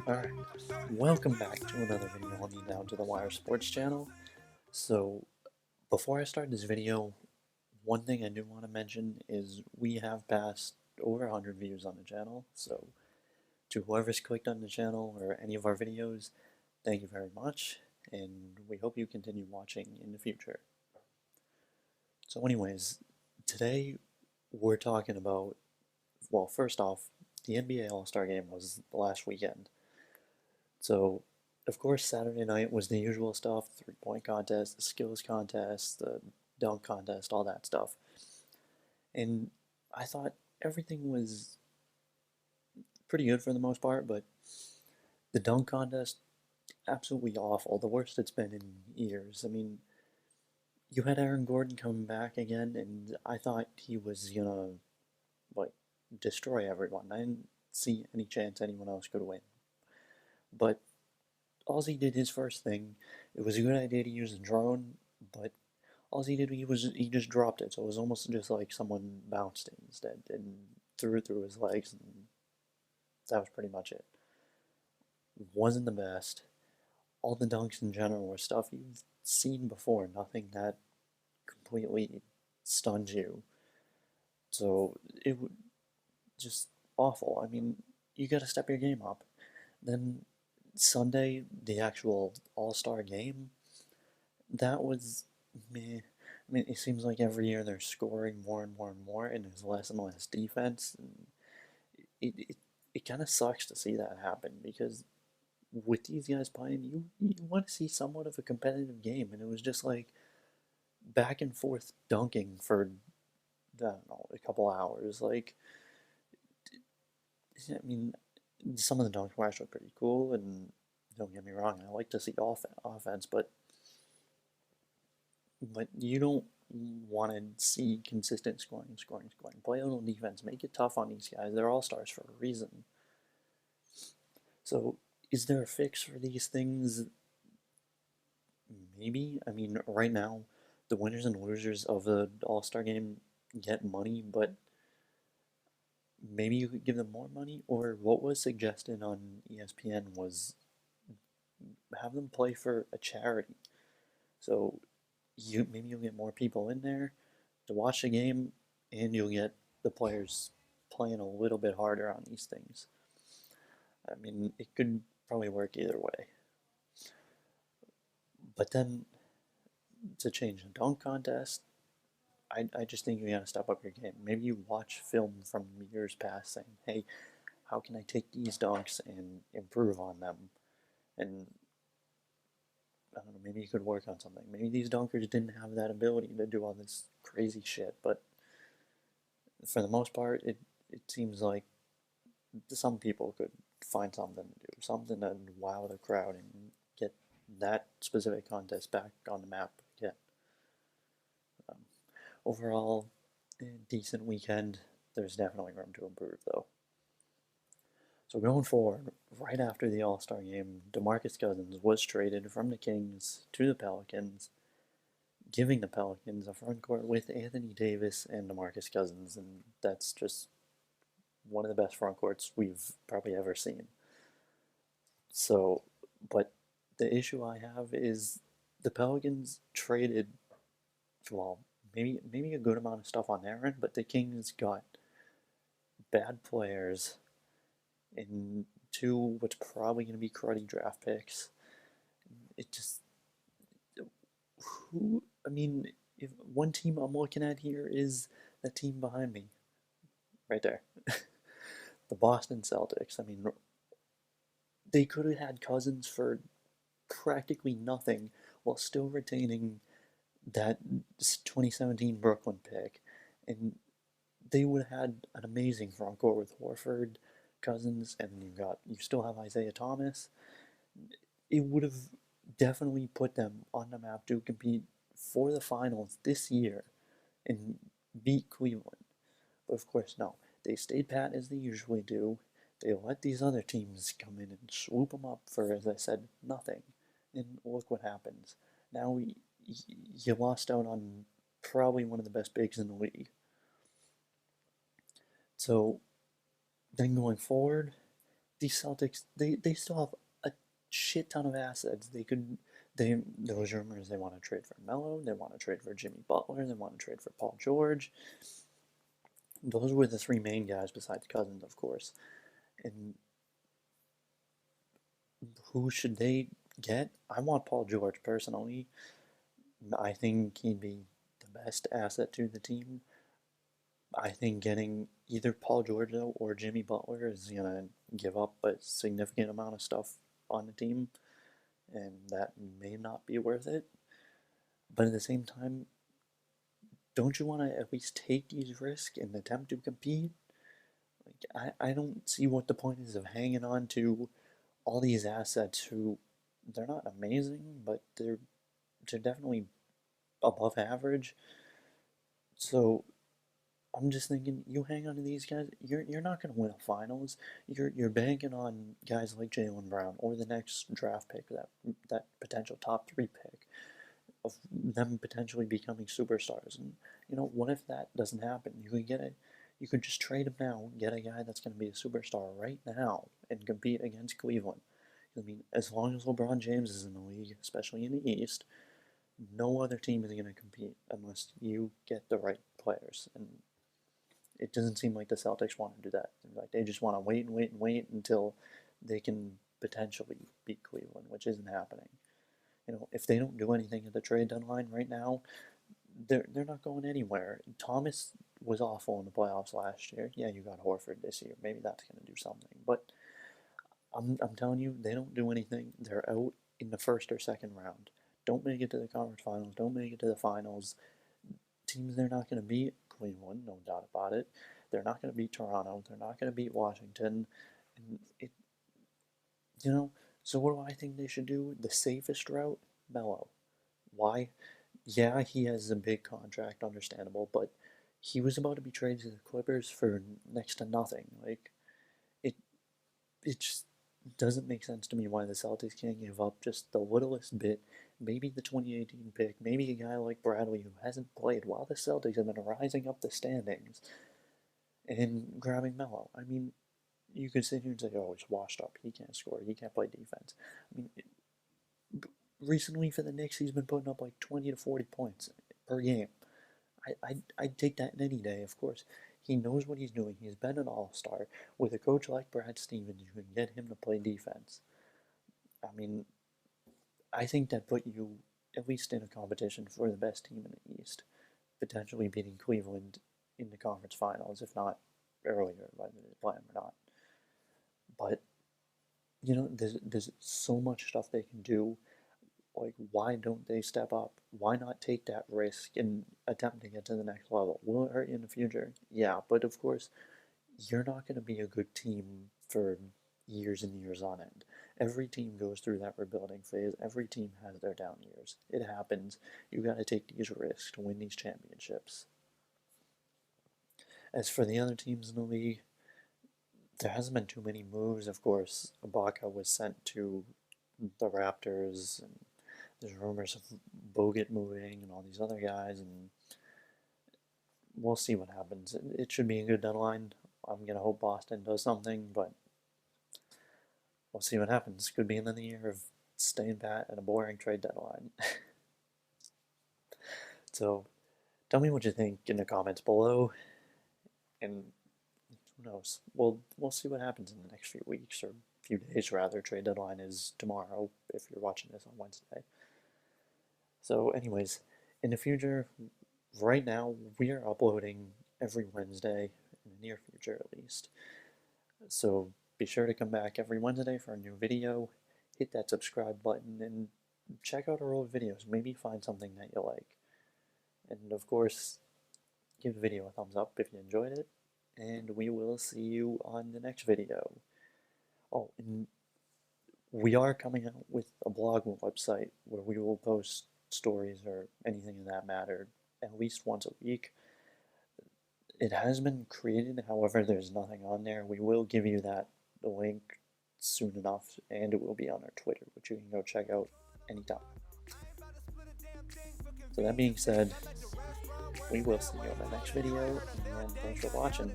Alright, welcome back to another video on the Down to the Wire Sports channel. So, before I start this video, one thing I do want to mention is we have passed over 100 views on the channel, so to whoever's clicked on the channel or any of our videos, thank you very much, and we hope you continue watching in the future. So anyways, today we're talking about, well, first off, the NBA All-Star Game was last weekend. So, of course, Saturday night was the usual stuff, three-point contest, the skills contest, the dunk contest, all that stuff. And I thought everything was pretty good for the most part, but the dunk contest, absolutely awful, the worst it's been in years. I mean, you had Aaron Gordon coming back again, and I thought he was gonna, like, destroy everyone. I didn't see any chance anyone else could win. But all he did his first thing, it was a good idea to use a drone, but all he did he just dropped it, so it was almost just like someone bounced it instead and threw it through his legs, and that was pretty much it. Wasn't the best. All the dunks in general were stuff you've seen before, nothing that completely stunned you. So it was just awful. I mean, you got to step your game up. Then Sunday, the actual All-Star game, that was meh. I mean, it seems like every year they're scoring more and more and more, and there's less and less defense. And it kind of sucks to see that happen because with these guys playing, you want to see somewhat of a competitive game, and it was just like back and forth dunking for, I don't know, a couple hours. Like, I mean, some of the dunks were actually pretty cool, and don't get me wrong, I like to see offense, but you don't want to see consistent scoring, scoring, scoring. Play a little defense. Make it tough on these guys. They're all stars for a reason. So, is there a fix for these things? Maybe. I mean, right now, the winners and losers of the All-Star game get money, but maybe you could give them more money. Or what was suggested on ESPN was have them play for a charity. So maybe you'll get more people in there to watch the game, and you'll get the players playing a little bit harder on these things. I mean, it could probably work either way. But then to change the dunk contest, I just think you gotta step up your game. Maybe you watch film from years past saying, hey, how can I take these dunks and improve on them? And I don't know, maybe you could work on something. Maybe these dunkers didn't have that ability to do all this crazy shit, but for the most part, it seems like some people could find something to do, something to wow the crowd and get that specific contest back on the map again. Um, Overall, decent weekend. There's definitely room to improve, though. So going forward, right after the All-Star game, DeMarcus Cousins was traded from the Kings to the Pelicans, giving the Pelicans a front court with Anthony Davis and DeMarcus Cousins, and that's just one of the best front courts we've probably ever seen. So, but the issue I have is the Pelicans traded, well, maybe a good amount of stuff on their end, but the Kings got bad players and two what's probably going to be cruddy draft picks. It just, I mean, if one team I'm looking at here is the team behind me, right there, the Boston Celtics. I mean, they could have had Cousins for practically nothing while still retaining that 2017 Brooklyn pick, and they would have had an amazing front court with Horford, Cousins, and you still have Isaiah Thomas. It would have definitely put them on the map to compete for the finals this year and beat Cleveland. But of course, no. They stayed pat as they usually do. They let these other teams come in and swoop them up for, as I said, nothing. And look what happens. Now you lost out on probably one of the best bigs in the league. So then going forward, these Celtics, they still have a shit ton of assets. There was rumors they want to trade for Melo, they want to trade for Jimmy Butler, they want to trade for Paul George. Those were the three main guys besides Cousins, of course. And who should they get? I want Paul George personally. I think he'd be the best asset to the team. I think getting either Paul George or Jimmy Butler is gonna give up a significant amount of stuff on the team, and that may not be worth it. But at the same time, don't you want to at least take these risks and attempt to compete? Like, I don't see what the point is of hanging on to all these assets who they're not amazing, but they're definitely above average. So I'm just thinking, you hang on to these guys, you're not going to win a finals. You're banking on guys like Jaylen Brown or the next draft pick, that potential top 3 pick, of them potentially becoming superstars. And what if that doesn't happen? You could just trade him now, get a guy that's going to be a superstar right now, and compete against Cleveland. I mean, as long as LeBron James is in the league, especially in the East, no other team is going to compete unless you get the right players. And it doesn't seem like the Celtics want to do that. Like, they just want to wait and wait and wait until they can potentially beat Cleveland, which isn't happening. If they don't do anything at the trade deadline right now, they're not going anywhere. Thomas was awful in the playoffs last year. Yeah, you got Horford this year. Maybe that's going to do something. But I'm telling you, they don't do anything. They're out in the first or second round. Don't make it to the conference finals. Don't make it to the finals. Teams they're not going to beat, Cleveland, no doubt about it. They're not going to beat Toronto. They're not going to beat Washington. And so what do I think they should do? The safest route, Melo. Why? Yeah, he has a big contract, understandable, but he was about to be traded to the Clippers for next to nothing. Like, it it just doesn't make sense to me why the Celtics can't give up just the littlest bit. Maybe the 2018 pick, maybe a guy like Bradley who hasn't played while the Celtics have been rising up the standings, and grabbing Melo. I mean, you could sit here and say, oh, he's washed up. He can't score. He can't play defense. I mean, recently for the Knicks, he's been putting up like 20 to 40 points per game. I'd take that any day, of course. He knows what he's doing. He's been an all-star. With a coach like Brad Stevens, you can get him to play defense. I mean, I think that put you at least in a competition for the best team in the East, potentially beating Cleveland in the conference finals, if not earlier, whether they play him or not. But there's so much stuff they can do. Like, why don't they step up? Why not take that risk and attempt to get to the next level? Will it hurt you in the future? Yeah, but of course, you're not going to be a good team for years and years on end. Every team goes through that rebuilding phase. Every team has their down years. It happens. You got to take these risks to win these championships. As for the other teams in the league, there hasn't been too many moves. Of course, Ibaka was sent to the Raptors, and there's rumors of Bogut moving and all these other guys, and we'll see what happens. It should be a good deadline. I'm going to hope Boston does something, but we'll see what happens. Could be another year of staying pat at a boring trade deadline. So, tell me what you think in the comments below, and who knows? We'll see what happens in the next few weeks, or few days rather. Trade deadline is tomorrow if you're watching this on Wednesday. So anyways, in the future, right now, we are uploading every Wednesday, in the near future at least. So be sure to come back every Wednesday for a new video, hit that subscribe button, and check out our old videos. Maybe find something that you like. And of course, give the video a thumbs up if you enjoyed it, and we will see you on the next video. Oh, and we are coming out with a blog website where we will post stories or anything of that matter at least once a week. It has been created, however, there's nothing on there. We will give you the link soon enough, and it will be on our Twitter, which you can go check out anytime. So that being said, we will see you on the next video, and thanks for watching.